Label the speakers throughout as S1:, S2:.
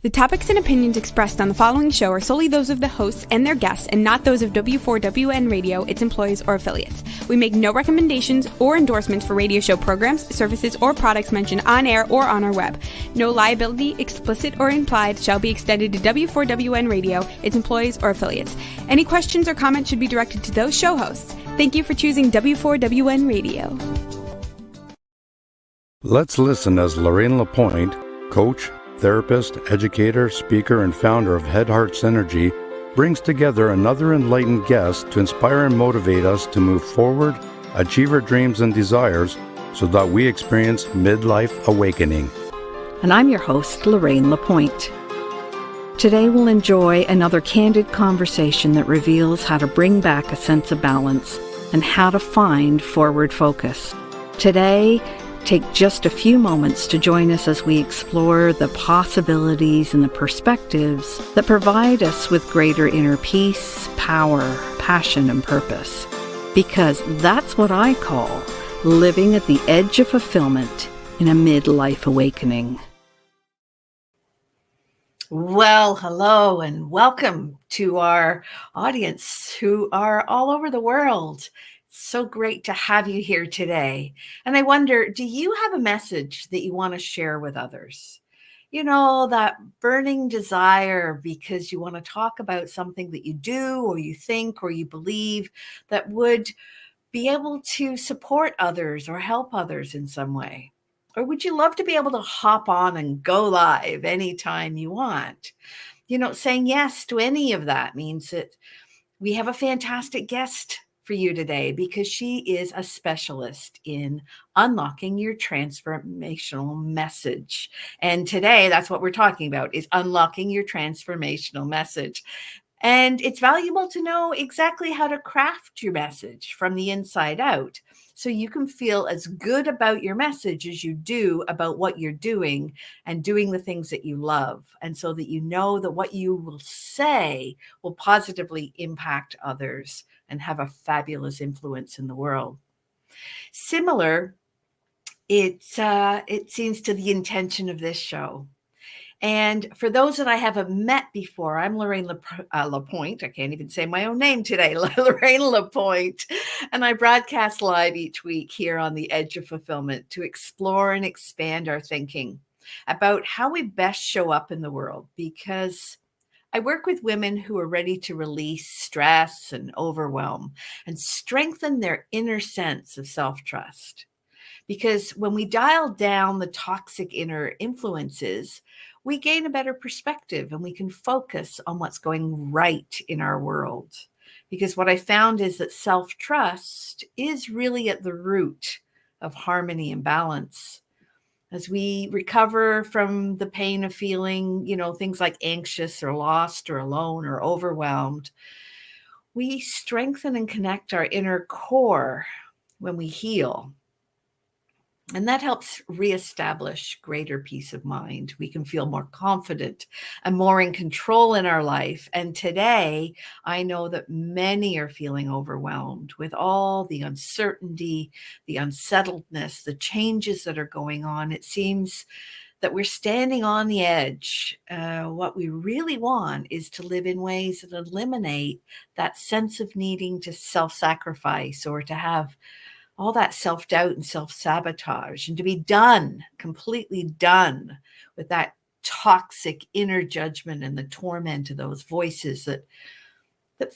S1: The topics and opinions expressed on the following show are solely those of the hosts and their guests and not those of W4WN Radio, its employees, or affiliates. We make no recommendations or endorsements for radio show programs, services, or products mentioned on air or on our web. No liability, explicit or implied, shall be extended to W4WN Radio, its employees, or affiliates. Any questions or comments should be directed to those show hosts. Thank you for choosing W4WN Radio.
S2: Let's listen as Lorraine Lapointe, coach, therapist, educator, speaker, and founder of Head Heart Synergy, brings together another enlightened guest to inspire and motivate us to move forward, achieve our dreams and desires, so that we experience midlife awakening.
S3: And I'm your host, Lorraine Lapointe. Today we'll enjoy another candid conversation that reveals how to bring back a sense of balance and how to find forward focus. Today, take just a few moments to join us as we explore the possibilities and the perspectives that provide us with greater inner peace, power, passion, and purpose. Because that's what I call living at the edge of fulfillment in a midlife awakening.
S4: Well, hello and welcome to our audience who are all over the world. So great to have you here today. And I wonder, do you have a message that you want to share with others? You know, that burning desire because you want to talk about something that you do or you think or you believe that would be able to support others or help others in some way. Or would you love to be able to hop on and go live anytime you want? You know, saying yes to any of that means that we have a fantastic guest for you today because she is a specialist in unlocking your transformational message. And today, that's what we're talking about, is unlocking your transformational message. And it's valuable to know exactly how to craft your message from the inside out so you can feel as good about your message as you do about what you're doing and doing the things that you love. And so that you know that what you will say will positively impact others and have a fabulous influence in the world. Similar, it seems to the intention of this show. And for those that I haven't met before, I'm Lorraine Lapointe. I can't even say my own name today, Lorraine Lapointe. And I broadcast live each week here on the Edge of Fulfillment to explore and expand our thinking about how we best show up in the world, because I work with women who are ready to release stress and overwhelm and strengthen their inner sense of self-trust. Because when we dial down the toxic inner influences, we gain a better perspective and we can focus on what's going right in our world. Because what I found is that self-trust is really at the root of harmony and balance. As we recover from the pain of feeling, things like anxious or lost or alone or overwhelmed, we strengthen and connect our inner core when we heal. And that helps reestablish greater peace of mind. We can feel more confident and more in control in our life. And today, I know that many are feeling overwhelmed with all the uncertainty, the unsettledness, the changes that are going on. It seems that we're standing on the edge. What we really want is to live in ways that eliminate that sense of needing to self-sacrifice or to have all that self-doubt and self-sabotage, and to be completely done with that toxic inner judgment and the torment of those voices that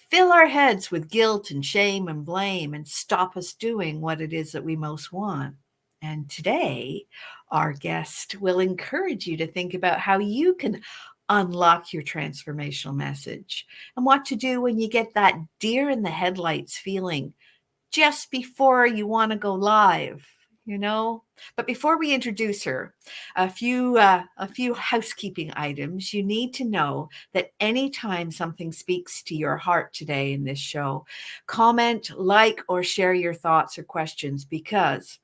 S4: fill our heads with guilt and shame and blame and stop us doing what it is that we most want. And today, our guest will encourage you to think about how you can unlock your transformational message and what to do when you get that deer in the headlights feeling just before you want to go live, But before we introduce her, a few housekeeping items. You need to know that anytime something speaks to your heart today in this show, comment, like, or share your thoughts or questions, because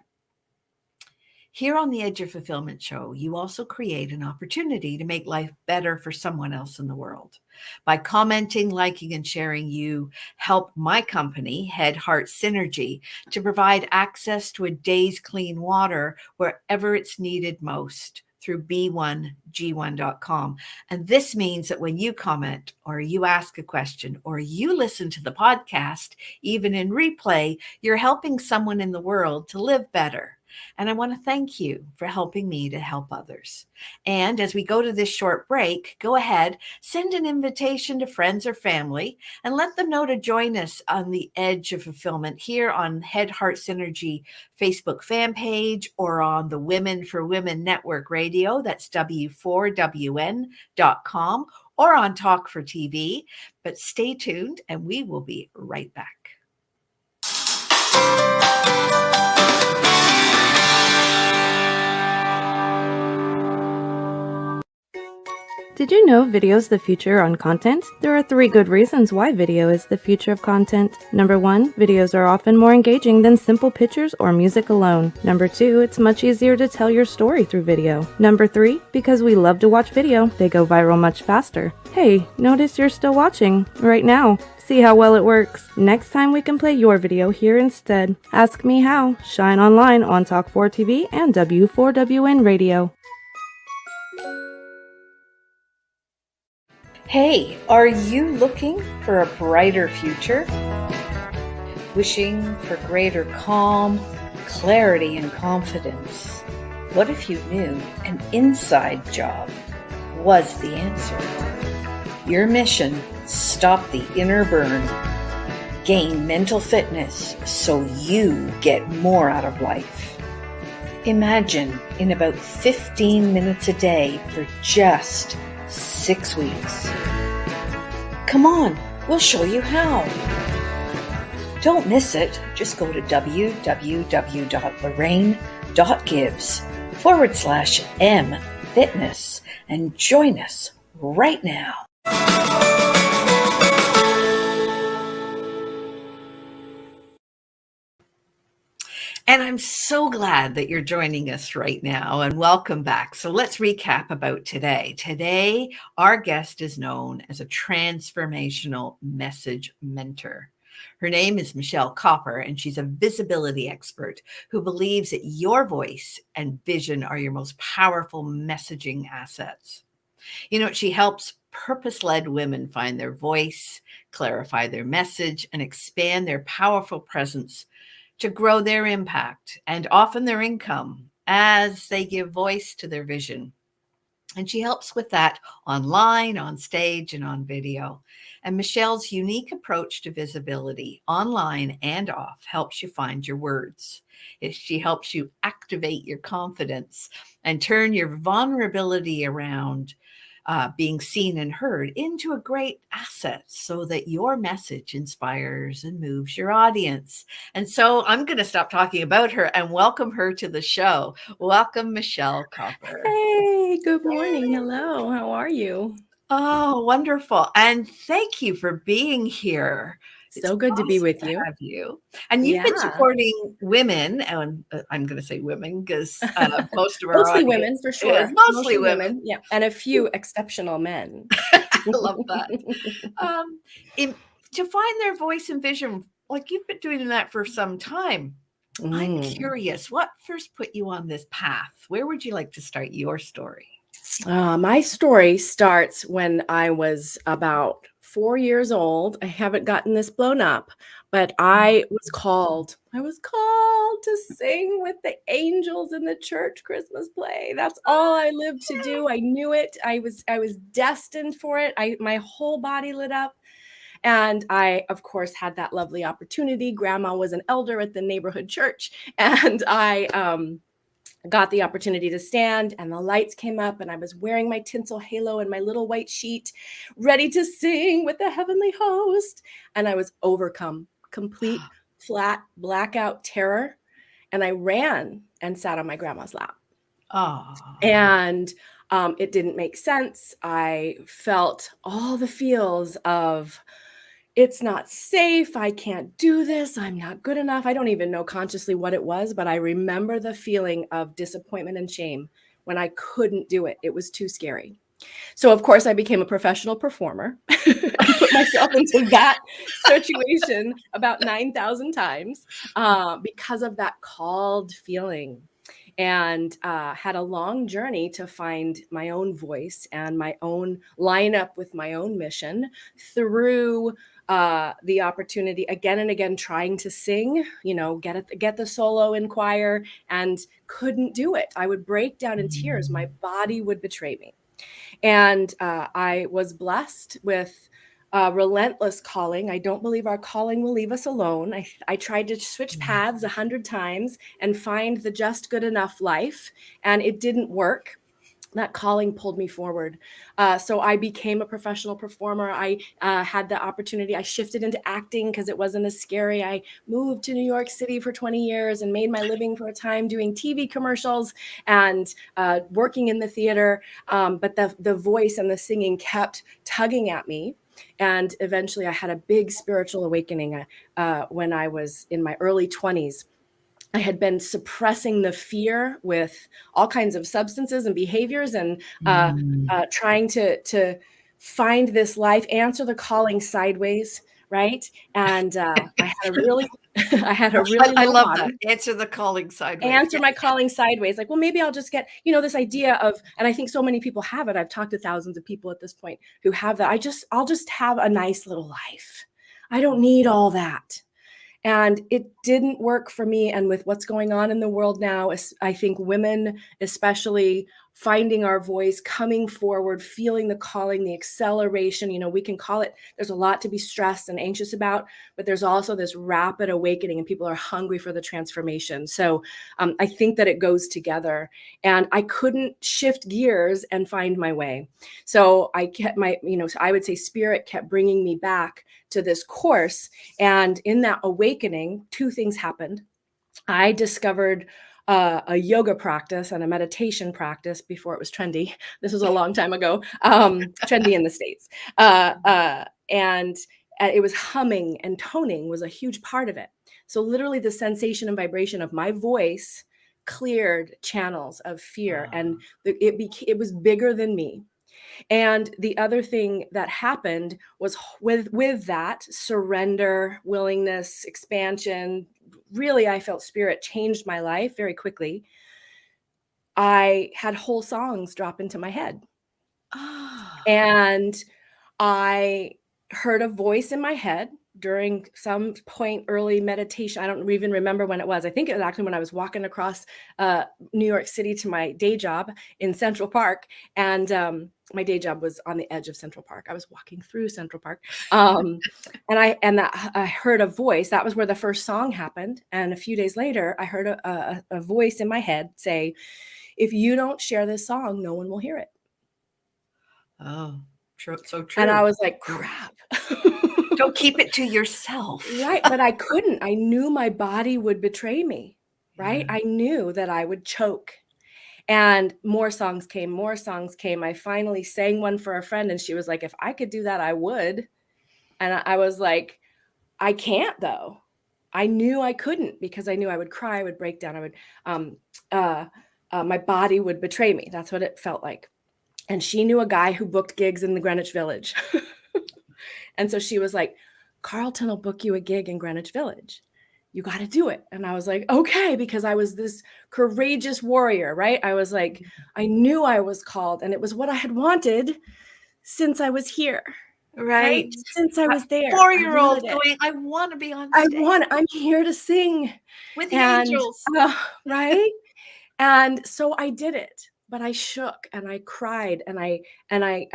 S4: here on the Edge of Fulfillment show, you also create an opportunity to make life better for someone else in the world. By commenting, liking, and sharing, you help my company, Head Heart Synergy, to provide access to a day's clean water wherever it's needed most through b1g1.com. And this means that when you comment or you ask a question or you listen to the podcast, even in replay, you're helping someone in the world to live better. And I want to thank you for helping me to help others. And as we go to this short break, go ahead, send an invitation to friends or family, and let them know to join us on the Edge of Fulfillment here on Head Heart Synergy Facebook fan page or on the Women for Women Network Radio. That's W4WN.com or on Talk for TV. But stay tuned and we will be right back.
S5: Did you know video is the future on content? There are 3 good reasons why video is the future of content. Number 1, videos are often more engaging than simple pictures or music alone. Number 2, it's much easier to tell your story through video. Number 3, because we love to watch video, they go viral much faster. Hey, notice you're still watching right now. See how well it works. Next time we can play your video here instead. Ask me how. Shine online on Talk 4 TV and W4WN Radio.
S3: Hey, are you looking for a brighter future? Wishing for greater calm, clarity, and confidence? What if you knew an inside job was the answer? Your mission: stop the inner burn, gain mental fitness so you get more out of life. Imagine in about 15 minutes a day for just 6 weeks. Come on, we'll show you how. Don't miss it. Just go to www.lorraine.gives/m-fitness and join us right now.
S4: And I'm so glad that you're joining us right now, and welcome back. So let's recap about today. Today, our guest is known as a transformational message mentor. Her name is Michelle Copper, and she's a visibility expert who believes that your voice and vision are your most powerful messaging assets. You know, she helps purpose-led women find their voice, clarify their message, and expand their powerful presence to grow their impact and often their income as they give voice to their vision. And she helps with that online, on stage, and on video. And Michelle's unique approach to visibility, online and off, helps you find your words. She helps you activate your confidence and turn your vulnerability around being seen and heard into a great asset so that your message inspires and moves your audience. And so I'm going to stop talking about her and welcome her to the show. Welcome, Michelle Copper.
S6: Hey, good morning. Hello. How are you?
S4: Oh, wonderful. And thank you for being here.
S6: So good to be with you.
S4: Have you. And you've been supporting women, and I'm going to say women because most of our
S6: mostly
S4: audience,
S6: women for sure.
S4: Yeah, mostly women.
S6: Yeah, and a few exceptional men.
S4: I love that. To find their voice and vision, like you've been doing that for some time. I'm curious, what first put you on this path? Where would you like to start your story?
S6: My story starts when I was about 4 years old. I haven't gotten this blown up, but I was called to sing with the angels in the church Christmas play. That's all I lived to do. I knew it. I was destined for it. My whole body lit up. And I, of course, had that lovely opportunity. Grandma was an elder at the neighborhood church, and I got the opportunity to stand, and the lights came up, and I was wearing my tinsel halo and my little white sheet, ready to sing with the heavenly host. And I was overcome, complete flat blackout terror. And I ran and sat on my grandma's lap. And it didn't make sense. I felt all the feels of, it's not safe. I can't do this. I'm not good enough. I don't even know consciously what it was, but I remember the feeling of disappointment and shame when I couldn't do it. It was too scary. So, of course, I became a professional performer. I put myself into that situation about 9,000 times because of that called feeling. and had a long journey to find my own voice and my own lineup with my own mission through the opportunity again and again, trying to sing, get the solo in choir, and couldn't do it. I would break down in tears. My body would betray me. And I was blessed with relentless calling. I don't believe our calling will leave us alone. I tried to switch paths 100 times and find the just good enough life, and it didn't work. That calling pulled me forward. So I became a professional performer. I had the opportunity. I shifted into acting because it wasn't as scary. I moved to New York City for 20 years and made my living for a time doing TV commercials and working in the theater. But the voice and the singing kept tugging at me. And eventually I had a big spiritual awakening when I was in my early 20s. I had been suppressing the fear with all kinds of substances and behaviors, and trying to find this life, answer the calling sideways, right? And I had a really,
S4: I
S6: low
S4: love
S6: bottom.
S4: that. Answer the calling sideways.
S6: Answer my calling sideways. Like, well, maybe I'll just get, this idea of, and I think so many people have it. I've talked to thousands of people at this point who have that. I'll just have a nice little life. I don't need all that. And it didn't work for me. And with what's going on in the world now, I think women, especially, finding our voice, coming forward, feeling the calling, the acceleration, we can call it, there's a lot to be stressed and anxious about, but there's also this rapid awakening and people are hungry for the transformation. So I think that it goes together, and I couldn't shift gears and find my way. So I kept I would say spirit kept bringing me back to this course. And in that awakening, two things happened. I discovered a yoga practice and a meditation practice before it was trendy. This was a long time ago, trendy in the States. And it was humming, and toning was a huge part of it. So literally the sensation and vibration of my voice cleared channels of fear, and it was bigger than me. And the other thing that happened was with that surrender, willingness, expansion, really, I felt spirit changed my life very quickly. I had whole songs drop into my head. And I heard a voice in my head during some point early meditation. I don't even remember when it was. I think it was actually when I was walking across New York City to my day job in Central Park. And my day job was on the edge of Central Park. I was walking through Central Park. And I heard a voice. That was where the first song happened. And a few days later, I heard a voice in my head say, if you don't share this song, no one will hear it.
S4: Oh, true. So true.
S6: And I was like, crap.
S4: Don't keep it to yourself.
S6: Right. But I couldn't. I knew my body would betray me. Right. Yeah. I knew that I would choke. And more songs came. I finally sang one for a friend, and she was like, if I could do that, I would. And I was like, I can't, though. I knew I couldn't, because I knew I would cry, I would break down, my body would betray me. That's what it felt like. And she knew a guy who booked gigs in the Greenwich Village. And so she was like, Carlton will book you a gig in Greenwich Village. You got to do it. And I was like, okay, because I was this courageous warrior, right? I was like, I knew I was called, and it was what I had wanted since I was here.
S4: Right.
S6: Since I was there.
S4: 4-year-old going, I want to be on stage. I'm
S6: here to sing.
S4: With the angels.
S6: Right. And so I did it. But I shook and I cried and I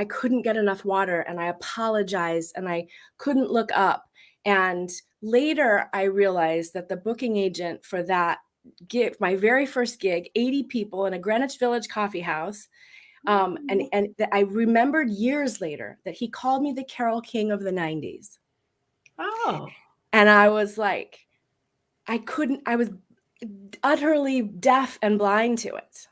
S6: couldn't get enough water, and I apologized and I couldn't look up. And later I realized that the booking agent for that gig, my very first gig, 80 people in a Greenwich Village coffee house. And I remembered years later that he called me the Carole King of the 90s. Oh. And I was like, I was utterly deaf and blind to it.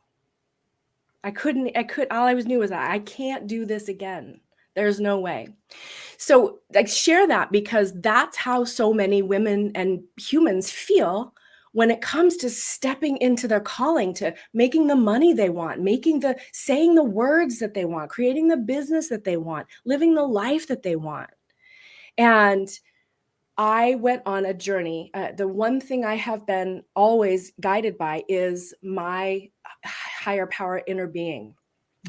S6: All I knew was that I can't do this again. There's no way. So I share that because that's how so many women and humans feel when it comes to stepping into their calling, to making the money they want, saying the words that they want, creating the business that they want, living the life that they want. And I went on a journey. The one thing I have been always guided by is my higher power inner being.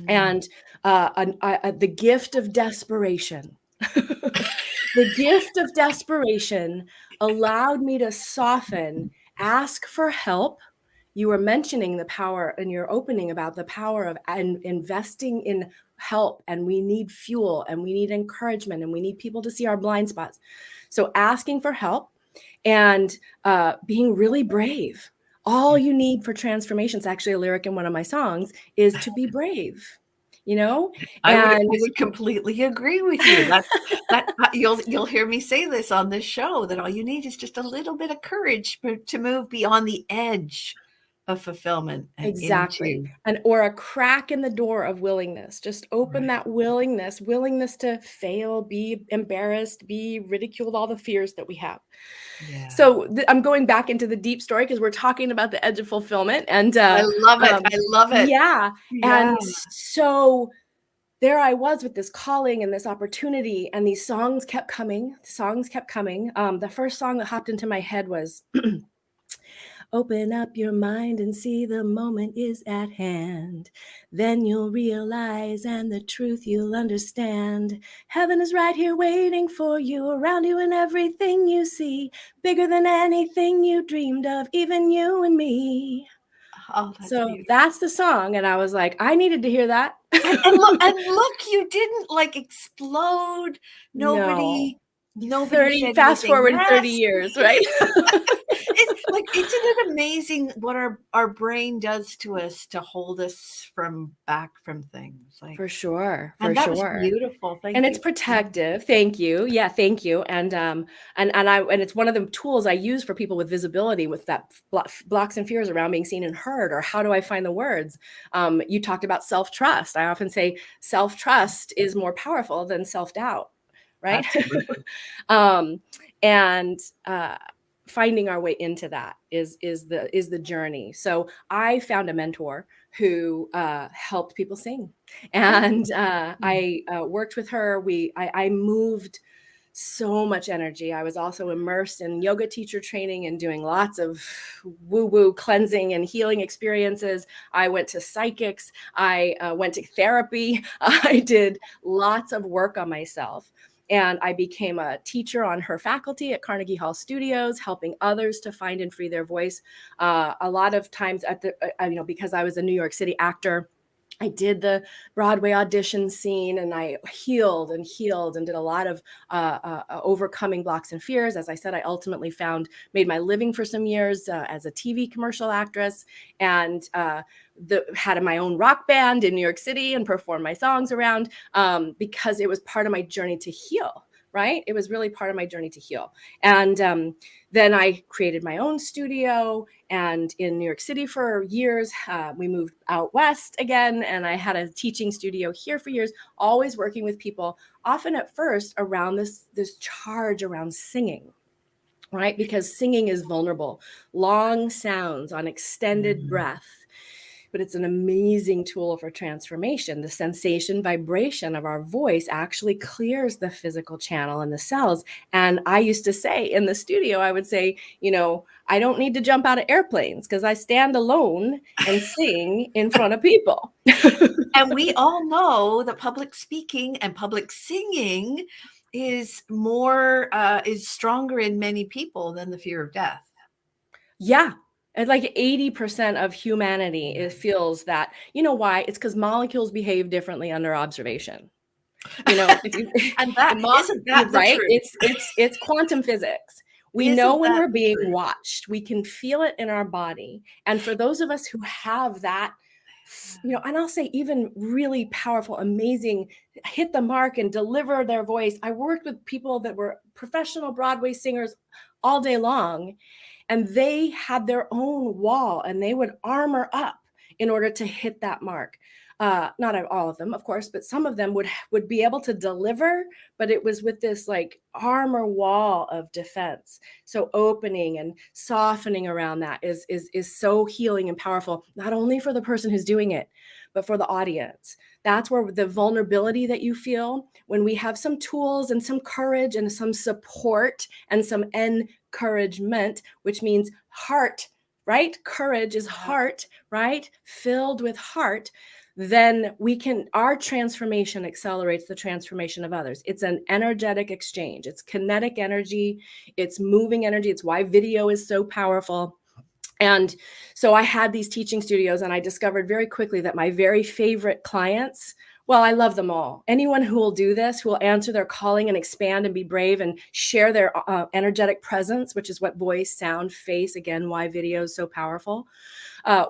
S6: And the gift of desperation. The gift of desperation allowed me to soften, ask for help. You were mentioning the power in your opening about the power of investing in help, and we need fuel, and we need encouragement, and we need people to see our blind spots. So asking for help and being really brave. All you need for transformation, it's actually a lyric in one of my songs, is to be brave. You know,
S4: I would completely agree with you. That you'll hear me say this on this show, that all you need is just a little bit of courage to move beyond the edge of fulfillment and
S6: exactly. Or a crack in the door of willingness. Just open that willingness to fail, be embarrassed, be ridiculed, all the fears that we have. Yeah. So I'm going back into the deep story because we're talking about the edge of fulfillment, and
S4: I love it. I love it.
S6: Yeah. And so there I was with this calling and this opportunity, and these songs kept coming. The first song that hopped into my head was open up your mind and see the moment is at hand. Then you'll realize, and the truth you'll understand. Heaven is right here waiting for you, around you and everything you see. Bigger than anything you dreamed of, even you and me.
S4: Oh, that's
S6: so
S4: beautiful.
S6: That's the song. And I was like, I needed to hear that.
S4: and look, you didn't like explode. Nobody
S6: 30 fast forward 30 years, right?
S4: Isn't it amazing what our brain does to us to hold us back from things? Like,
S6: for sure.
S4: That was beautiful. Thank you.
S6: And it's protective. Thank you. Yeah, thank you. And it's one of the tools I use for people with visibility, with that blocks and fears around being seen and heard, or how do I find the words? You talked about self-trust. I often say self-trust is more powerful than self-doubt, right? Finding our way into that is the journey. So I found a mentor who helped people sing, and I worked with her. I moved so much energy. I was also immersed in yoga teacher training and doing lots of woo-woo cleansing and healing experiences. I went to psychics. I went to therapy. I did lots of work on myself. And I became a teacher on her faculty at Carnegie Hall Studios, helping others to find and free their voice. A lot of times because I was a New York City actor, I did the Broadway audition scene, and I healed and did a lot of overcoming blocks and fears. As I said, I ultimately made my living for some years as a TV commercial actress, and had my own rock band in New York City and performed my songs around because it was part of my journey to heal. Right? It was really part of my journey to heal. And then I created my own studio, and in New York City for years, we moved out west again, and I had a teaching studio here for years, always working with people, often at first around this charge around singing, right? Because singing is vulnerable, long sounds on extended breath. But it's an amazing tool for transformation. The sensation vibration of our voice actually clears the physical channel in the cells. And I used to say in the studio, I would say, I don't need to jump out of airplanes because I stand alone and sing in front of people.
S4: And we all know that public speaking and public singing is stronger in many people than the fear of death.
S6: Yeah. And like 80% of humanity, it feels that, why? It's because molecules behave differently under observation.
S4: And isn't that right? The truth?
S6: It's quantum physics. We know when we're being watched. We can feel it in our body. And for those of us who have that, and I'll say even really powerful, amazing, hit the mark and deliver their voice. I worked with people that were professional Broadway singers all day long, and they had their own wall, and they would armor up in order to hit that mark. not all of them, of course, but some of them would be able to deliver, but it was with this like armor wall of defense. So opening and softening around that is so healing and powerful, not only for the person who's doing it, but for the audience. That's where the vulnerability that you feel when we have some tools and some courage and some support and some encouragement, which means heart, right? Courage is heart, right? Filled with heart. Then our transformation accelerates the transformation of others. It's an energetic exchange. It's kinetic energy. It's moving energy. It's why video is so powerful. And so I had these teaching studios, and I discovered very quickly that my very favorite clients, well, I love them all. Anyone who will do this, who will answer their calling and expand and be brave and share their energetic presence, which is what voice, sound, face, again, why video is so powerful,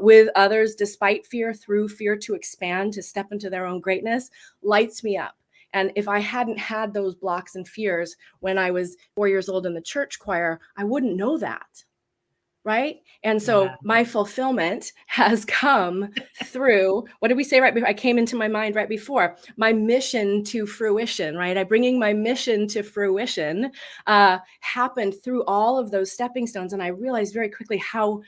S6: with others, despite fear, through fear, to expand, to step into their own greatness, lights me up. And if I hadn't had those blocks and fears when I was 4 years old in the church choir, I wouldn't know that. Right. And so my fulfillment has come through, what did we say right before? I came into my mind right before, my mission to fruition, right? I bringing my mission to fruition happened through all of those stepping stones. And I realized very quickly how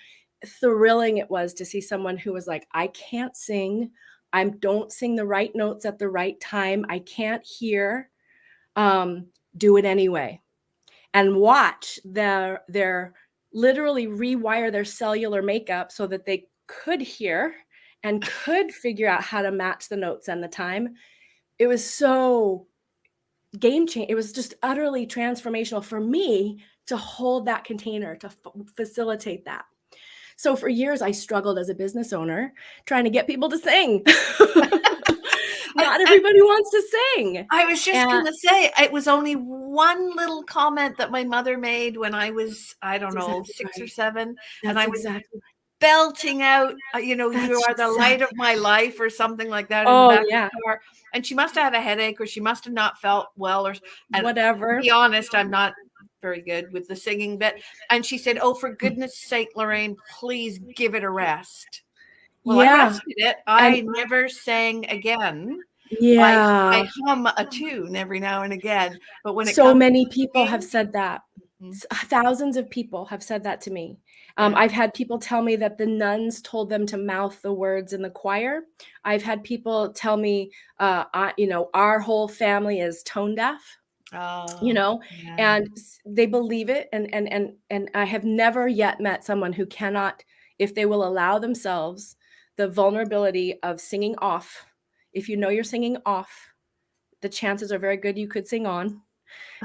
S6: thrilling it was to see someone who was like, I can't sing. I don't sing the right notes at the right time. I can't hear. Do it anyway. And watch their literally rewire their cellular makeup so that they could hear and could figure out how to match the notes and the time. It was so game changing. It was just utterly transformational for me to hold that container, to facilitate that. So for years, I struggled as a business owner trying to get people to sing. Not everybody wants to sing.
S4: I was just going to say, it was only one little comment that my mother made when I was, I don't know, 6 or 7. And I was belting out, you are the light of my life or something like that. In the back of the car. And she must have had a headache, or she must have not felt well, or
S6: whatever.
S4: To be honest, I'm not very good with the singing bit. And she said, oh, for goodness sake, Lorraine, please give it a rest. Well, I rested it. I never sang again.
S6: Yeah.
S4: I hum a tune every now and again. But when
S6: so many people have said that. Thousands of people have said that to me. I've had people tell me that the nuns told them to mouth the words in the choir. I've had people tell me, our whole family is tone deaf. And they believe it. And I have never yet met someone who cannot, if they will allow themselves the vulnerability of singing off. If you know you're singing off, the chances are very good you could sing on.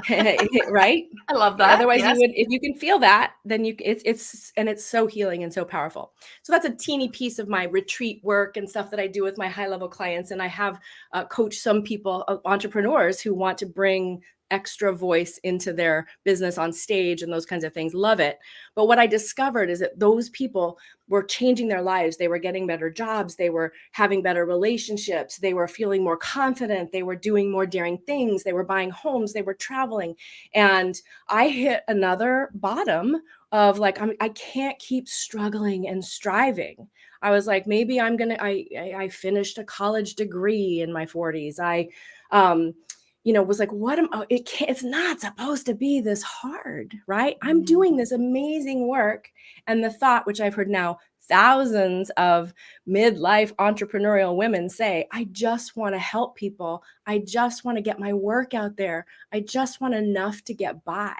S6: Right?
S4: I love that.
S6: Otherwise, you would, if you can feel that, then it's so healing and so powerful. So that's a teeny piece of my retreat work and stuff that I do with my high level clients. And I have coached some people, entrepreneurs who want to bring extra voice into their business on stage and those kinds of things. Love it. But what I discovered is that those people were changing their lives. They were getting better jobs. They were having better relationships. They were feeling more confident. They were doing more daring things. They were buying homes. They were traveling. And I hit another bottom of like, I can't keep struggling and striving. I was like, maybe I finished a college degree in my 40s. I was like, it's not supposed to be this hard, right? I'm doing this amazing work. And the thought, which I've heard now thousands of midlife entrepreneurial women say, I just want to help people. I just want to get my work out there. I just want enough to get by,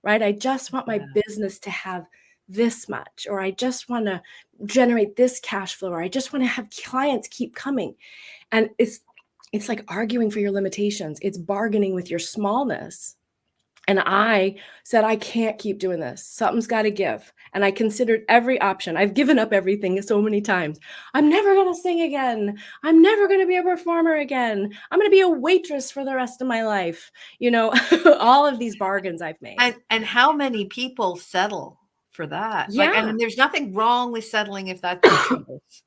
S6: right? I just want my business to have this much, or I just want to generate this cash flow, or I just want to have clients keep coming. And it's like arguing for your limitations. It's bargaining with your smallness. And I said, I can't keep doing this. Something's got to give. And I considered every option. I've given up everything so many times. I'm never going to sing again. I'm never going to be a performer again. I'm going to be a waitress for the rest of my life. All of these bargains I've made.
S4: And how many people settle for that?
S6: Yeah.
S4: And there's nothing wrong with settling if that's your choice.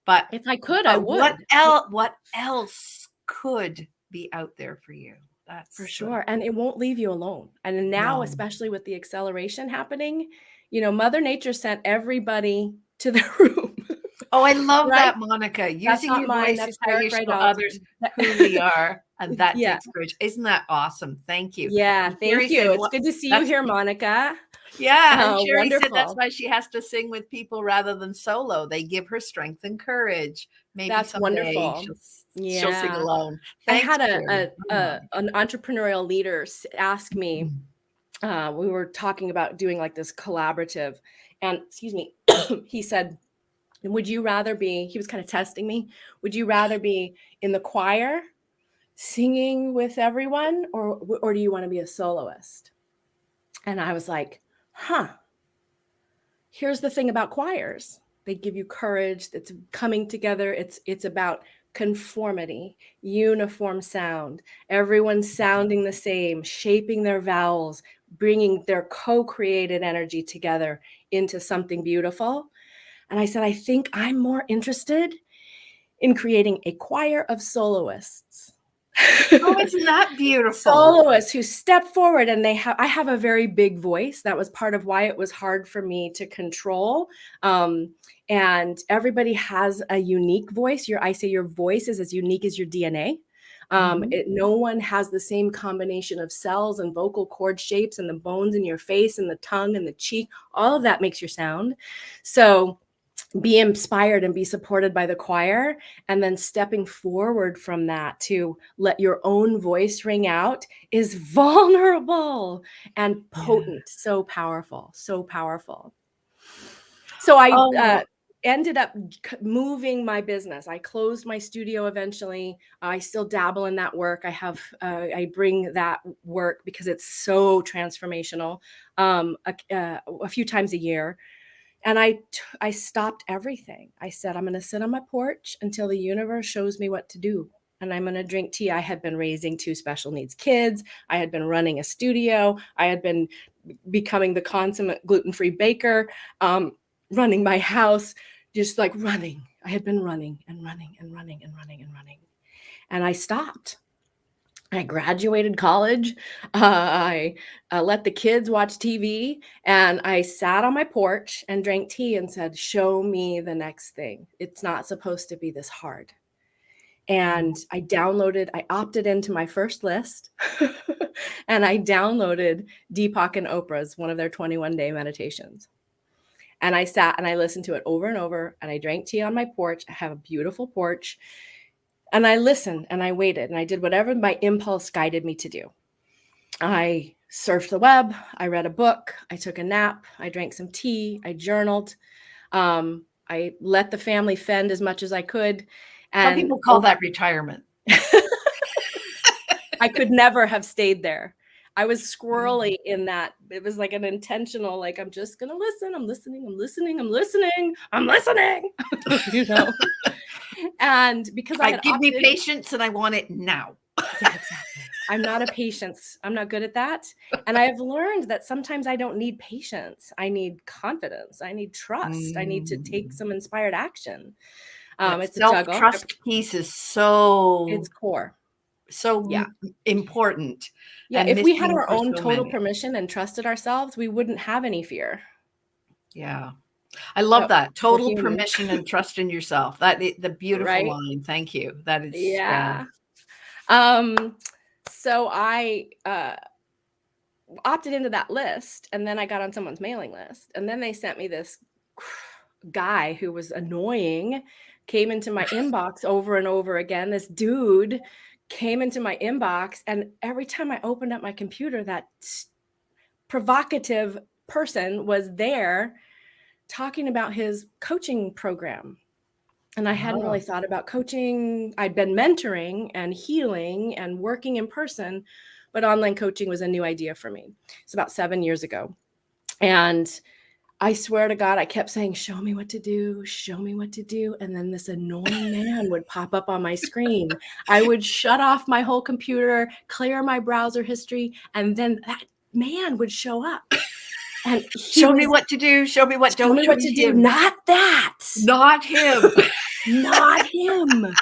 S4: But
S6: if I could, I would.
S4: What else could be out there for you? That's
S6: for sure. And it won't leave you alone. And now, especially with the acceleration happening, Mother Nature sent everybody to their room.
S4: Oh, I love
S6: Right?
S4: that, Monica.
S6: That's
S4: Using
S6: not
S4: your
S6: mine.
S4: voice
S6: That's
S4: is how you
S6: Eric
S4: show
S6: Rideout.
S4: others who we are. And that
S6: Yeah.
S4: takes courage. Isn't that awesome? Thank you.
S6: Yeah.
S4: And
S6: Thank
S4: Sherry
S6: you.
S4: said,
S6: It's good to see you
S4: that's,
S6: here, Monica.
S4: yeah. And Sherry said that's
S6: Wonderful.
S4: why she has to sing with people rather than solo. They give her strength and courage. Maybe
S6: That's
S4: someday
S6: wonderful.
S4: she'll sing
S6: Yeah.
S4: alone.
S6: I
S4: Thanks,
S6: had
S4: Sherry.
S6: an entrepreneurial leader ask me,
S4: Mm.
S6: we were talking about doing like this collaborative, and excuse me, he said, would you rather be, he was kind of testing me, would you rather be in the choir singing with everyone, or do you want to be a soloist? And I was like, here's the thing about choirs. They give you courage. It's coming together. It's about conformity, uniform sound, everyone sounding the same, shaping their vowels, bringing their co-created energy together into something beautiful. And I said, I think I'm more interested in creating a choir of soloists.
S4: Oh, isn't that beautiful?
S6: Soloists who step forward, and I have a very big voice. That was part of why it was hard for me to control. And everybody has a unique voice. I say your voice is as unique as your DNA. No one has the same combination of cells and vocal cord shapes and the bones in your face and the tongue and the cheek. All of that makes your sound. So be inspired and be supported by the choir, and then stepping forward from that to let your own voice ring out is vulnerable and potent. So powerful, so powerful. So I ended up moving my business. I closed my studio eventually. I still dabble in that work. I bring that work because it's so transformational a few times a year. And I stopped everything. I said, I'm going to sit on my porch until the universe shows me what to do. And I'm going to drink tea. I had been raising 2 special needs kids. I had been running a studio. I had been becoming the consummate gluten-free baker, running my house, just like running. I had been running and running and running and running and running. And I stopped. I graduated college. I let the kids watch TV, and I sat on my porch and drank tea and said, show me the next thing. It's not supposed to be this hard. And I opted into my first list and I downloaded Deepak and Oprah's, one of their 21-day meditations. And I sat and I listened to it over and over, and I drank tea on my porch. I have a beautiful porch. And I listened and I waited and I did whatever my impulse guided me to do. I surfed the web. I read a book. I took a nap. I drank some tea. I journaled. I let the family fend as much as I could. And
S4: some people call that retirement.
S6: I could never have stayed there. I was squirrely in that. It was like an intentional, like, I'm just going to listen. I'm listening. I'm listening. I'm listening. I'm listening. You know? And because I
S4: give me patience and I want it now.
S6: Yeah, exactly. I'm not a patience. I'm not good at that. And I have learned that sometimes I don't need patience. I need confidence. I need trust. I need to take some inspired action. It's a juggle.
S4: Self-trust piece is so
S6: it's core.
S4: So important.
S6: Yeah.
S4: And
S6: if we had our
S4: for
S6: own
S4: so
S6: total
S4: many.
S6: permission and trusted ourselves, we wouldn't have any fear.
S4: Yeah. I love that. Total permission and trust in yourself. The beautiful line. Thank you. That is.
S6: Yeah. So I opted into that list, and then I got on someone's mailing list, and then they sent me this guy who was annoying, came into my inbox over and over again. This dude came into my inbox, and every time I opened up my computer, that provocative person was there talking about his coaching program. And I hadn't really thought about coaching. I'd been mentoring and healing and working in person, but online coaching was a new idea for me. It's about 7 years ago. And I swear to God, I kept saying, show me what to do, show me what to do. And then this annoying man would pop up on my screen. I would shut off my whole computer, clear my browser history, and then that man would show up. And
S4: show me what to do. Show me what
S6: don't what to do. Not that.
S4: Not him.
S6: Not him.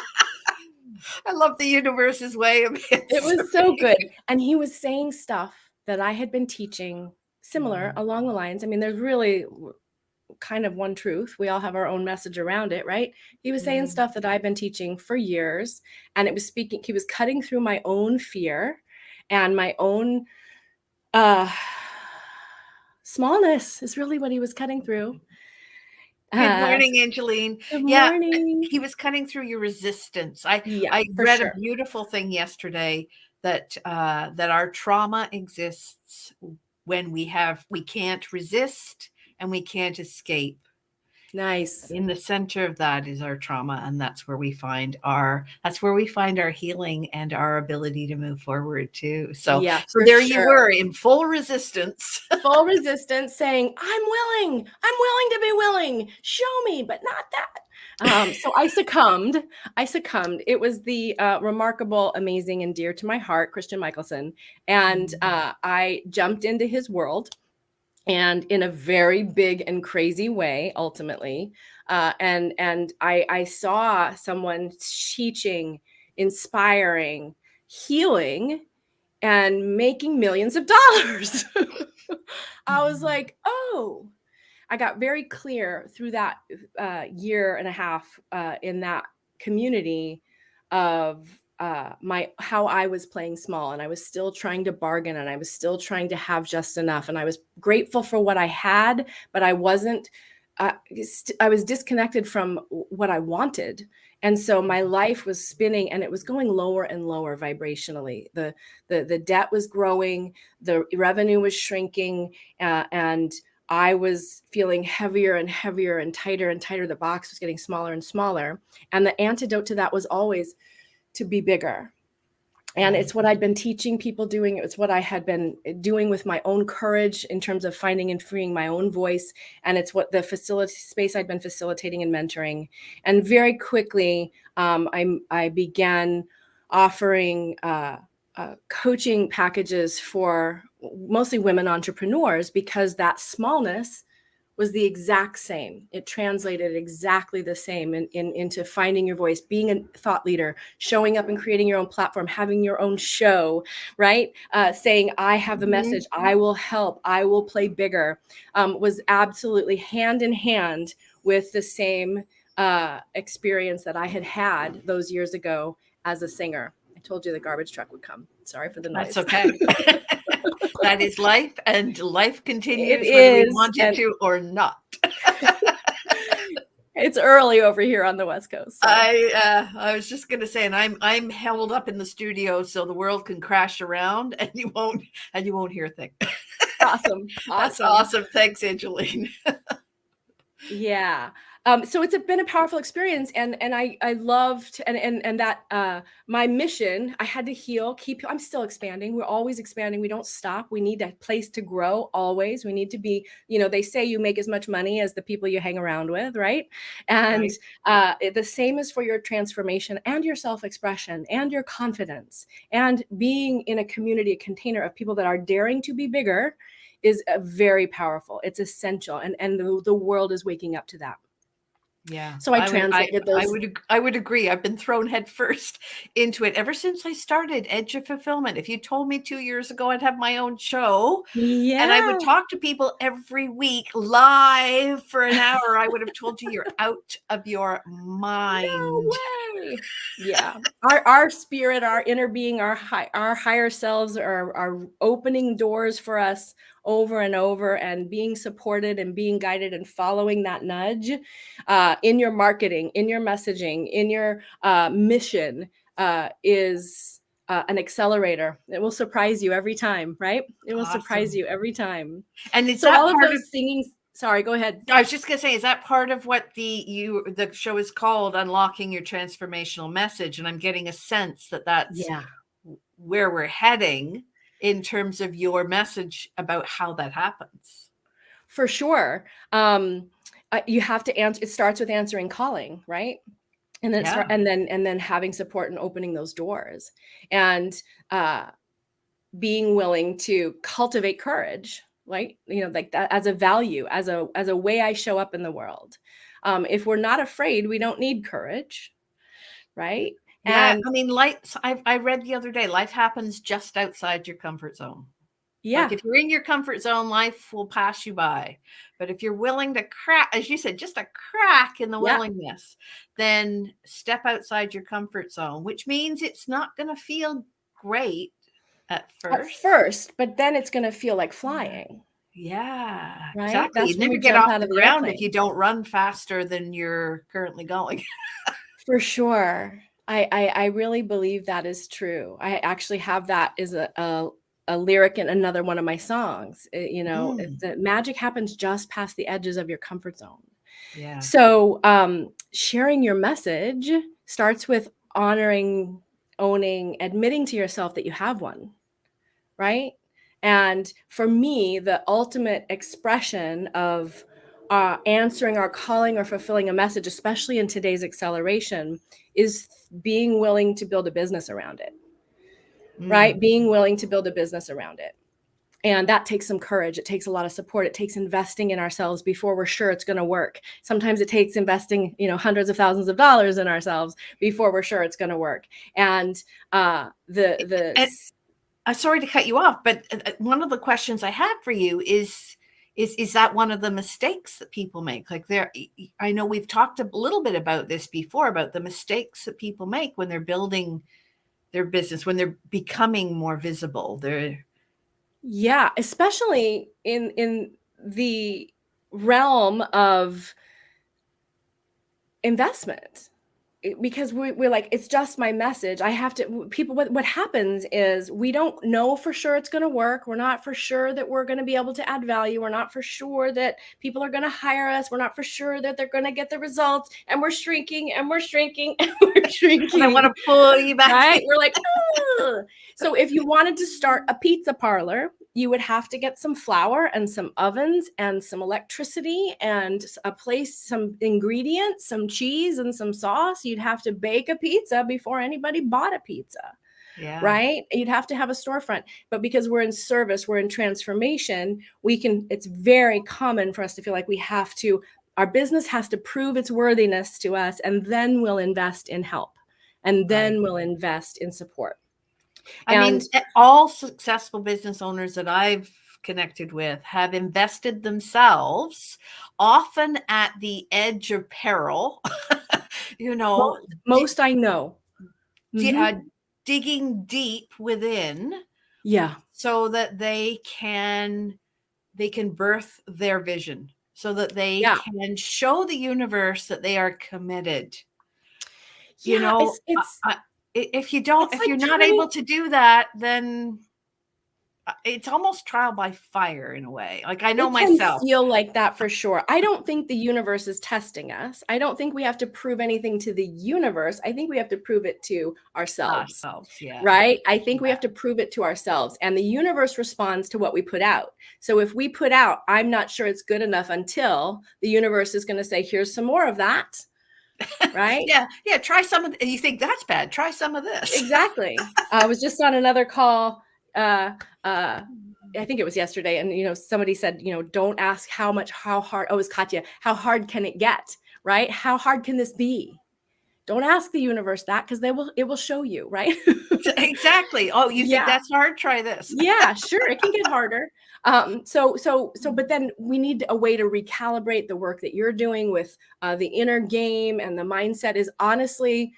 S4: I love the universe's way of it.
S6: It was so good. And he was saying stuff that I had been teaching similar along the lines. I mean, there's really kind of one truth. We all have our own message around it, right? He was saying stuff that I've been teaching for years, and he was cutting through my own fear and my own smallness is really what he was cutting through.
S4: Good morning, Angeline.
S6: Good
S4: Yeah,
S6: morning.
S4: he was cutting through your resistance. I
S6: For
S4: read
S6: sure.
S4: a beautiful thing yesterday that our trauma exists when we can't resist and we can't escape.
S6: Nice.
S4: In the center of that is our trauma, and that's where we find our healing and our ability to move forward too. So,
S6: Yeah,
S4: so there you were in full resistance.
S6: Full resistance, saying, I'm willing to be willing. Show me, but not that. So I succumbed. It was the remarkable, amazing, and dear to my heart, Christian Michelson. And I jumped into his world, and in a very big and crazy way, ultimately. And I saw someone teaching, inspiring, healing, and making millions of dollars. I was like, oh, I got very clear through that year and a half in that community of how I was playing small, and I was still trying to bargain, and I was still trying to have just enough, and I was grateful for what I had, but I wasn't. I was disconnected from what I wanted. And so my life was spinning, and it was going lower and lower vibrationally. The debt was growing, the revenue was shrinking, and I was feeling heavier and heavier and tighter. The box was getting smaller and smaller. And the antidote to that was always to be bigger. And it's what I'd been teaching people doing. It's what I had been doing with my own courage in terms of finding and freeing my own voice. And it's what the space I'd been facilitating and mentoring. And very quickly, I began offering coaching packages for mostly women entrepreneurs, because that smallness was the exact same. It translated exactly the same into finding your voice, being a thought leader, showing up and creating your own platform, having your own show, right? Saying, I have the message, I will help, I will play bigger, was absolutely hand in hand with the same experience that I had those years ago as a singer. I told you the garbage truck would come. Sorry for the noise.
S4: That's okay. That is life, and life continues whether we want it to or not.
S6: It's early over here on the West Coast. So.
S4: I was just going to say, and I'm held up in the studio so the world can crash around, and you won't hear a thing.
S6: Awesome.
S4: That's awesome. Thanks, Angeline.
S6: Yeah. So it's been a powerful experience, and I loved and that my mission, I had to heal, I'm still expanding. We're always expanding. We don't stop. We need a place to grow always. We need to be, they say you make as much money as the people you hang around with, right? And the same is for your transformation and your self-expression and your confidence, and being in a community, a container of people that are daring to be bigger is very powerful. It's essential. And the world is waking up to that.
S4: Yeah.
S6: So I translated those.
S4: I would agree. I've been thrown headfirst into it ever since I started Edge of Fulfillment. If you told me 2 years ago I'd have my own show, and I would talk to people every week live for an hour, I would have told you you're out of your mind.
S6: No way. Yeah. Our spirit, our inner being, our higher selves are opening doors for us over and over, and being supported and being guided and following that nudge in your marketing, in your messaging, in your mission is an accelerator. It will surprise you every time, right? It will surprise you every time.
S4: And it's
S6: so all of those singing. Sorry, go ahead.
S4: I was just going to say, is that part of what the show is called, Unlocking Your Transformational Message? And I'm getting a sense that that's where we're heading in terms of your message about how that happens.
S6: For sure. You have to answer. It starts with answering calling, right? And then and then having support and opening those doors, and being willing to cultivate courage, right? Like that as a value, as a way I show up in the world. If we're not afraid, we don't need courage, right?
S4: Yeah, I mean, I read the other day, life happens just outside your comfort zone.
S6: Yeah.
S4: Like if you're in your comfort zone, life will pass you by. But if you're willing to crack, as you said, just a crack in the
S6: Yeah.
S4: willingness, then step outside your comfort zone, which means it's not going to feel great at first.
S6: But then it's going to feel like flying.
S4: Yeah,
S6: Right?
S4: exactly.
S6: That's
S4: You
S6: when
S4: never
S6: we
S4: get
S6: jump
S4: off
S6: out
S4: the
S6: of the
S4: ground if
S6: airplane.
S4: you don't run faster than you're currently going.
S6: For sure. I really believe that is true. I actually have that as a lyric in another one of my songs. The magic happens just past the edges of your comfort zone.
S4: Yeah.
S6: So sharing your message starts with honoring, owning, admitting to yourself that you have one, right? And for me, the ultimate expression of answering our calling or fulfilling a message, especially in today's acceleration, is being willing to build a business around it, right? Being willing to build a business around it. And that takes some courage. It takes a lot of support. It takes investing in ourselves before we're sure it's going to work. Sometimes it takes investing, hundreds of thousands of dollars in ourselves before we're sure it's going to work. And
S4: sorry to cut you off, but one of the questions I have for you is that one of the mistakes that people make? Like I know we've talked a little bit about this before, about the mistakes that people make when they're building their business, when they're becoming more visible.
S6: Yeah, especially in the realm of investment. Because we're like, it's just my message. I have to, people, what happens is we don't know for sure it's going to work. We're not for sure that we're going to be able to add value. We're not for sure that people are going to hire us. We're not for sure that they're going to get the results, and we're shrinking and we're shrinking and we're shrinking.
S4: And I want to pull you back.
S6: Right? We're like, ugh. So if you wanted to start a pizza parlor, you would have to get some flour and some ovens and some electricity and some ingredients, some cheese and some sauce. You'd have to bake a pizza before anybody bought a pizza. Yeah. Right? You'd have to have a storefront. But because we're in service, we're in transformation, it's very common for us to feel like our business has to prove its worthiness to us, and then we'll invest in help. And then we'll invest in support.
S4: I mean, all successful business owners that I've connected with have invested themselves, often at the edge of peril.
S6: Most I know.
S4: Digging deep within.
S6: Yeah.
S4: So that they can birth their vision, so that they can show the universe that they are committed.
S6: Yeah,
S4: if you're not able to do that, then it's almost trial by fire in a way. Like I know myself.
S6: Can feel like that for sure. I don't think the universe is testing us. I don't think we have to prove anything to the universe. I think we have to prove it to ourselves. Right? I think we have to prove it to ourselves, and the universe responds to what we put out. So if we put out, I'm not sure it's good enough, until the universe is going to say, here's some more of that. Right?
S4: Yeah. Try some of you think that's bad. Try some of this.
S6: Exactly. I was just on another call. I think it was yesterday. And, somebody said, don't ask how hard, it was Katya, how hard can it get? Right? How hard can this be? Don't ask the universe that, because it will show you, right?
S4: Exactly. Oh, you think that's hard? Try this.
S6: Yeah, sure. It can get harder. But then we need a way to recalibrate the work that you're doing with the inner game, and the mindset is honestly,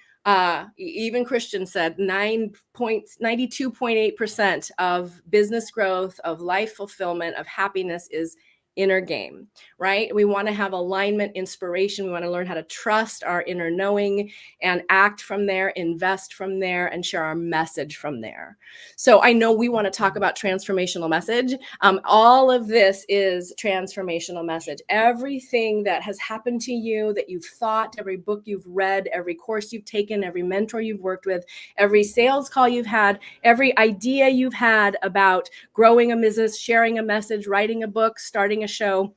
S6: even Christian said 92.8% of business growth, of life fulfillment, of happiness is inner game, right? We want to have alignment, inspiration. We want to learn how to trust our inner knowing and act from there, invest from there, and share our message from there. So I know we want to talk about transformational message. All of this is transformational message. Everything that has happened to you, that you've thought, every book you've read, every course you've taken, every mentor you've worked with, every sales call you've had, every idea you've had about growing a business, sharing a message, writing a book, starting a show,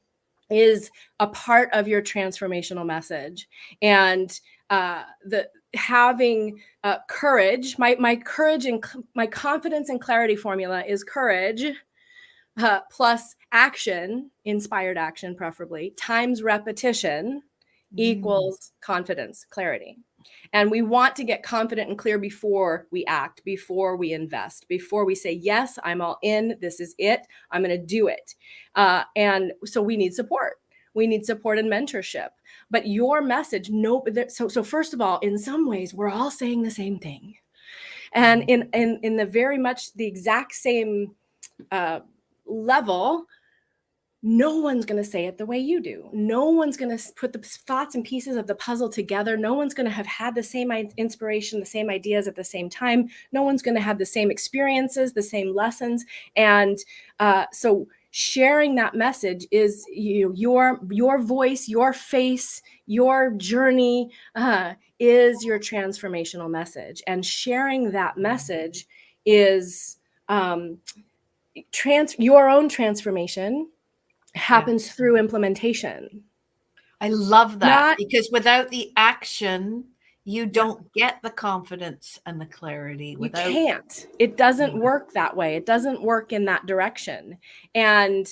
S6: is a part of your transformational message. And having courage, my courage and my confidence and clarity formula is courage plus action, inspired action preferably, times repetition equals confidence, clarity. And we want to get confident and clear before we act, before we invest, before we say, yes, I'm all in. This is it. I'm going to do it. And so we need support. We need support and mentorship. But your message, so first of all, in some ways, we're all saying the same thing. And in the very much the exact same level, no one's going to say it the way you do. No one's going to put the thoughts and pieces of the puzzle together. No one's going to have had the same inspiration, the same ideas at the same time. No one's going to have the same experiences, the same lessons. And so sharing that message is your voice, your face, your journey is your transformational message. And sharing that message is your own transformation happens through implementation.
S4: I love that, because without the action, you don't get the confidence and the clarity.
S6: You can't. It doesn't work that way. It doesn't work in that direction. And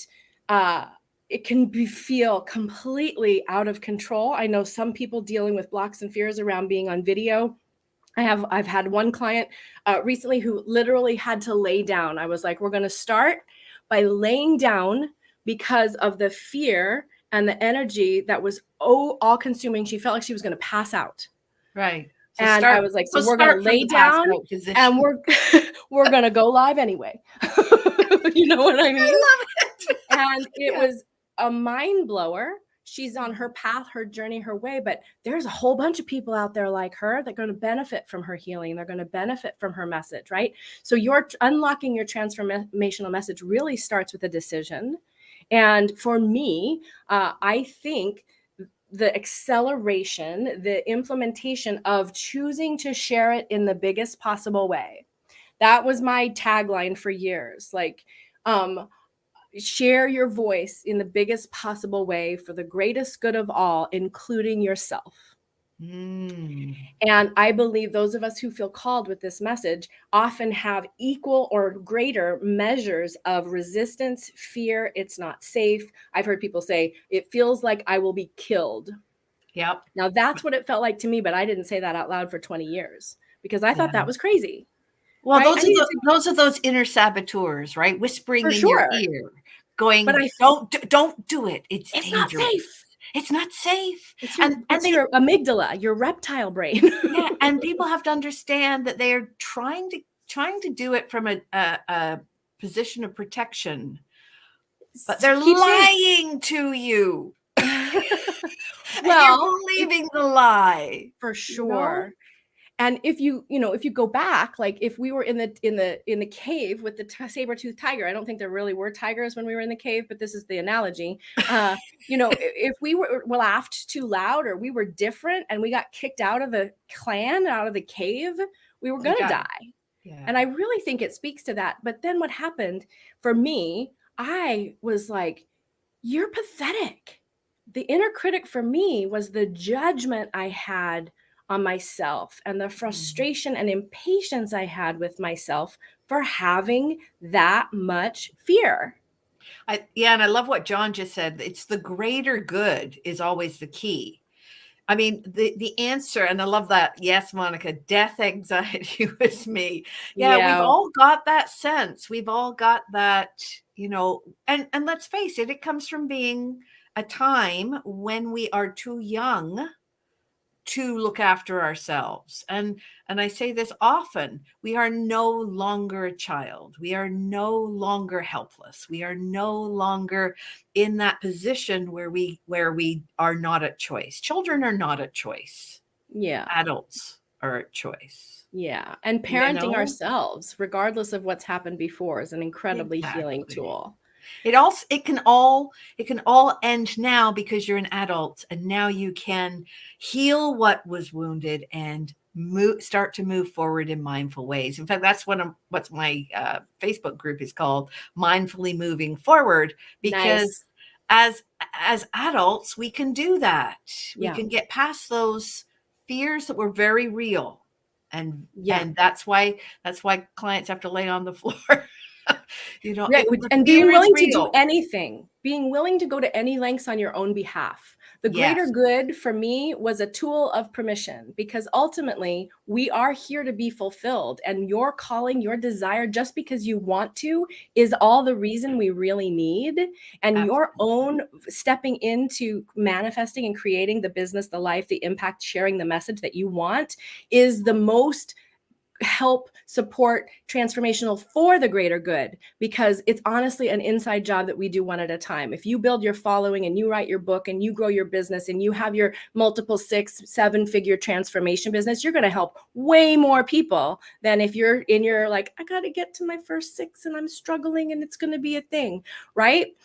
S6: it can feel completely out of control. I know some people dealing with blocks and fears around being on video. I've had one client recently who literally had to lay down. I was like, we're going to start by laying down, because of the fear and the energy that was all consuming. She felt like she was going to pass out.
S4: Right.
S6: So and I was like, so we're going to lay down and we're going to go live anyway. You know what I mean? I love it. And it was a mind blower. She's on her path, her journey, her way, but there's a whole bunch of people out there like her that are going to benefit from her healing. They're going to benefit from her message, right? So you're unlocking your transformational message really starts with a decision. And for me, I think the acceleration, the implementation of choosing to share it in the biggest possible way. That was my tagline for years. Like, share your voice in the biggest possible way for the greatest good of all, including yourself. And I believe those of us who feel called with this message often have equal or greater measures of resistance, fear. It's not safe. I've heard people say, it feels like I will be killed.
S4: Yep.
S6: Now that's what it felt like to me, but I didn't say that out loud for 20 years because I thought that was crazy.
S4: Well, right? those are those inner saboteurs, right? Whispering in your ear, going, but don't do it. It's dangerous.
S6: Not safe.
S4: It's not safe.
S6: It's your amygdala, your reptile brain.
S4: Yeah, and people have to understand that they are trying to do it from a position of protection, but they're lying to you. Well, you're believing the lie
S6: for sure. You know? And if you go back, like if we were in the cave with the saber-toothed tiger, I don't think there really were tigers when we were in the cave, but this is the analogy. If we were laughed too loud or we were different and we got kicked out of the clan, out of the cave, we were going to die. Yeah. And I really think it speaks to that. But then what happened for me, I was like, you're pathetic. The inner critic for me was the judgment I had on myself and the frustration and impatience I had with myself for having that much fear.
S4: And I love what John just said. It's the greater good is always the key. I mean, the answer, and I love that. Yes, Monica, death anxiety was me. Yeah, we've all got that sense. We've all got that, and let's face it, it comes from being a time when we are too young to look after ourselves. And I say this often, we are no longer a child. We are no longer helpless. We are no longer in that position where we are not a choice. Children are not a choice.
S6: Yeah.
S4: Adults are a choice.
S6: Yeah. And parenting ourselves, regardless of what's happened before, is an incredibly healing tool.
S4: It can all end now because you're an adult and now you can heal what was wounded and start to move forward in mindful ways. In fact, that's what's my Facebook group is called, Mindfully Moving Forward, because as adults, we can do that. We can get past those fears that were very real. And that's why clients have to lay on the floor.
S6: And being willing to do anything being willing to go to any lengths on your own behalf. The greater good for me was a tool of permission, because ultimately we are here to be fulfilled, and your calling, your desire, just because you want to, is all the reason we really need. And your own stepping into manifesting and creating the business, the life, the impact, sharing the message that you want is the most help support transformational for the greater good, because it's honestly an inside job that we do one at a time. If you build your following and you write your book and you grow your business and you have your multiple 6-7 figure transformation business, you're going to help way more people than if you're in your like, I got to get to my first 6 and I'm struggling and it's going to be a thing, right?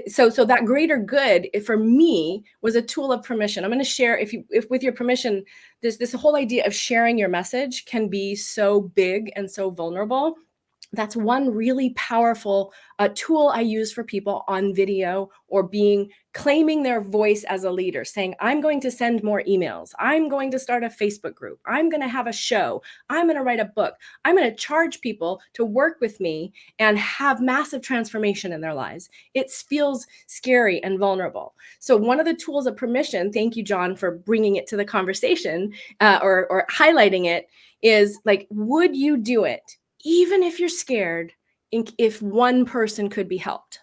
S6: So that greater good for me was a tool of permission. I'm going to share, if with your permission, this whole idea of sharing your message can be so big and so vulnerable. That's one really powerful tool I use for people on video, or claiming their voice as a leader, saying, I'm going to send more emails. I'm going to start a Facebook group. I'm going to have a show. I'm going to write a book. I'm going to charge people to work with me and have massive transformation in their lives. It feels scary and vulnerable. So one of the tools of permission, thank you, John, for bringing it to the conversation or highlighting it, is like, would you do it? Even if you're scared, if one person could be helped.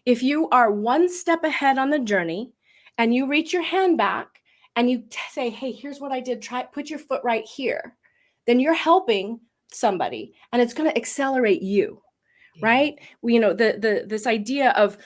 S6: If you are one step ahead on the journey and you reach your hand back and you say, hey, here's what I did, put your foot right here, then you're helping somebody and it's going to accelerate you, right? This idea of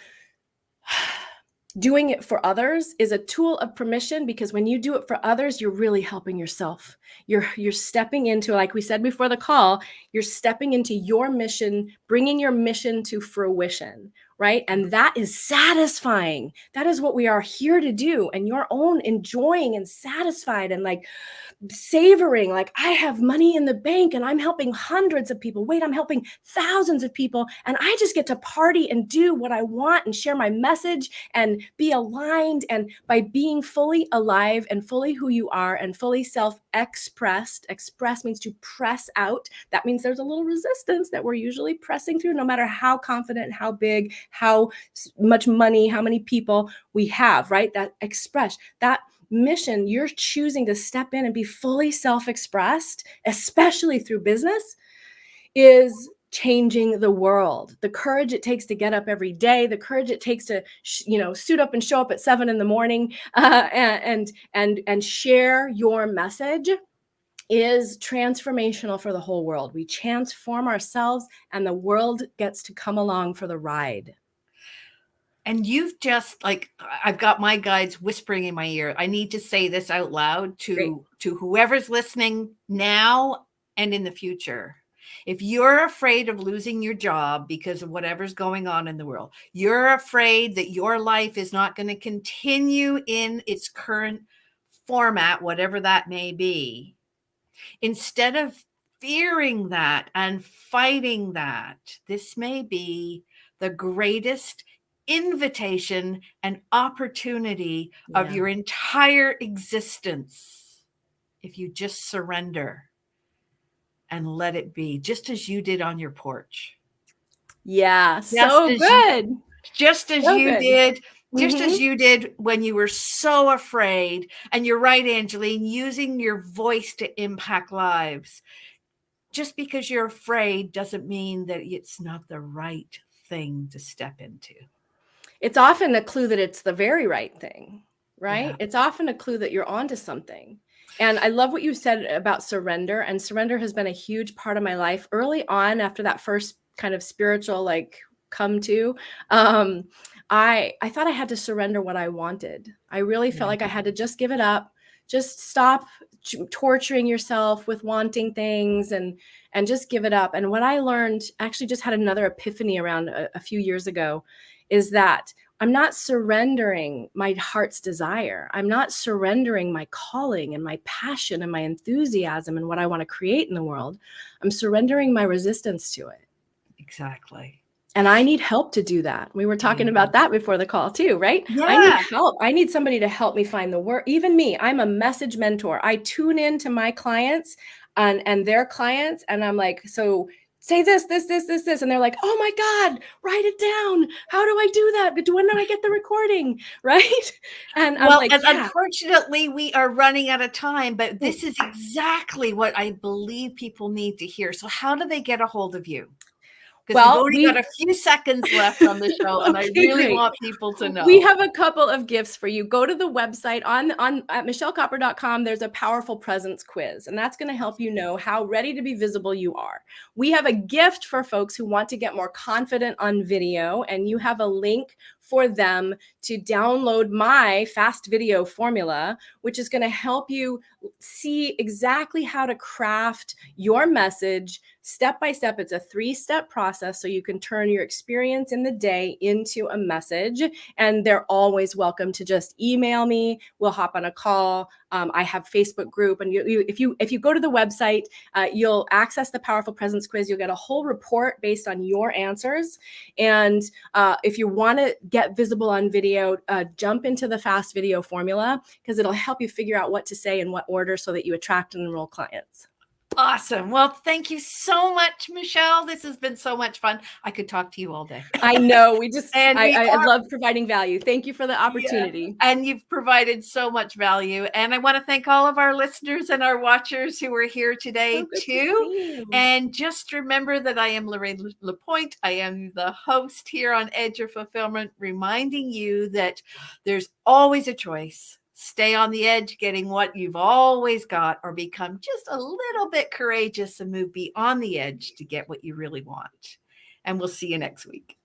S6: doing it for others is a tool of permission, because when you do it for others, you're really helping yourself. You're stepping into, like we said before the call, you're stepping into your mission, bringing your mission to fruition, right? And that is satisfying. That is what we are here to do. And your own enjoying and satisfied and like savoring, like, I have money in the bank and I'm helping hundreds of people. Wait, I'm helping thousands of people. And I just get to party and do what I want and share my message and be aligned. And by being fully alive and fully who you are and fully self-expressed, express means to press out. That means there's a little resistance that we're usually pressing through, no matter how confident, how big, how much money, how many people we have, right? That express, that mission, you're choosing to step in and be fully self-expressed, especially through business, is changing the world. The courage it takes to get up every day, the courage it takes to suit up and show up at 7 a.m. and share your message is transformational for the whole world. We transform ourselves and the world gets to come along for the ride.
S4: And you've just, like, I've got my guides whispering in my ear. I need to say this out loud to whoever's listening now and in the future. If you're afraid of losing your job because of whatever's going on in the world, you're afraid that your life is not going to continue in its current format, whatever that may be, instead of fearing that and fighting that, this may be the greatest invitation and opportunity of your entire existence if you just surrender and let it be, just as you did on your porch.
S6: Yeah, so good.
S4: Just as you did when you were so afraid. And you're right, Angeline, using your voice to impact lives. Just because you're afraid doesn't mean that it's not the right thing to step into.
S6: It's often a clue that it's the very right thing, right?
S4: Yeah.
S6: It's often a clue that you're onto something. And I love what you said about surrender. And surrender has been a huge part of my life early on, after that first kind of spiritual, come to, I thought I had to surrender what I wanted. I really felt like I had to just give it up, just stop torturing yourself with wanting things and just give it up. And what I learned, actually just had another epiphany around a few years ago, is that I'm not surrendering my heart's desire. I'm not surrendering my calling and my passion and my enthusiasm and what I want to create in the world. I'm surrendering my resistance to it.
S4: Exactly.
S6: And I need help to do that. We were talking about that before the call too, right?
S4: Yeah.
S6: I need help. I need somebody to help me find the word. Even me, I'm a message mentor. I tune in to my clients and their clients. And I'm like, so say this. And they're like, oh my God, write it down. How do I do that? When do I get the recording? Right? And I'm like,
S4: unfortunately, we are running out of time, but this is exactly what I believe people need to hear. So how do they get a hold of you? Because we've only got a few seconds left on the show, and I really want people to know.
S6: We have a couple of gifts for you. Go to the website at michellekopper.com. There's a powerful presence quiz, and that's going to help you know how ready to be visible you are. We have a gift for folks who want to get more confident on video, and you have a link for them to download my fast video formula, which is going to help you see exactly how to craft your message step by step. It's a 3-step process, so you can turn your experience in the day into a message. And they're always welcome to just email me. We'll hop on a call. I have Facebook group, and if you go to the website, you'll access the Powerful Presence Quiz. You'll get a whole report based on your answers. And if you want to get visible on video, jump into the fast video formula, because it'll help you figure out what to say in what order so that you attract and enroll clients.
S4: Awesome. Well, thank you so much, Michelle. This has been so much fun. I could talk to you all day.
S6: I know. I love providing value. Thank you for the opportunity.
S4: Yeah. And you've provided so much value. And I want to thank all of our listeners and our watchers who are here today too. And just remember that I am Lorraine Lapointe. I am the host here on Edge of Fulfillment, reminding you that there's always a choice. Stay on the edge, getting what you've always got, or become just a little bit courageous and move beyond the edge to get what you really want. And we'll see you next week.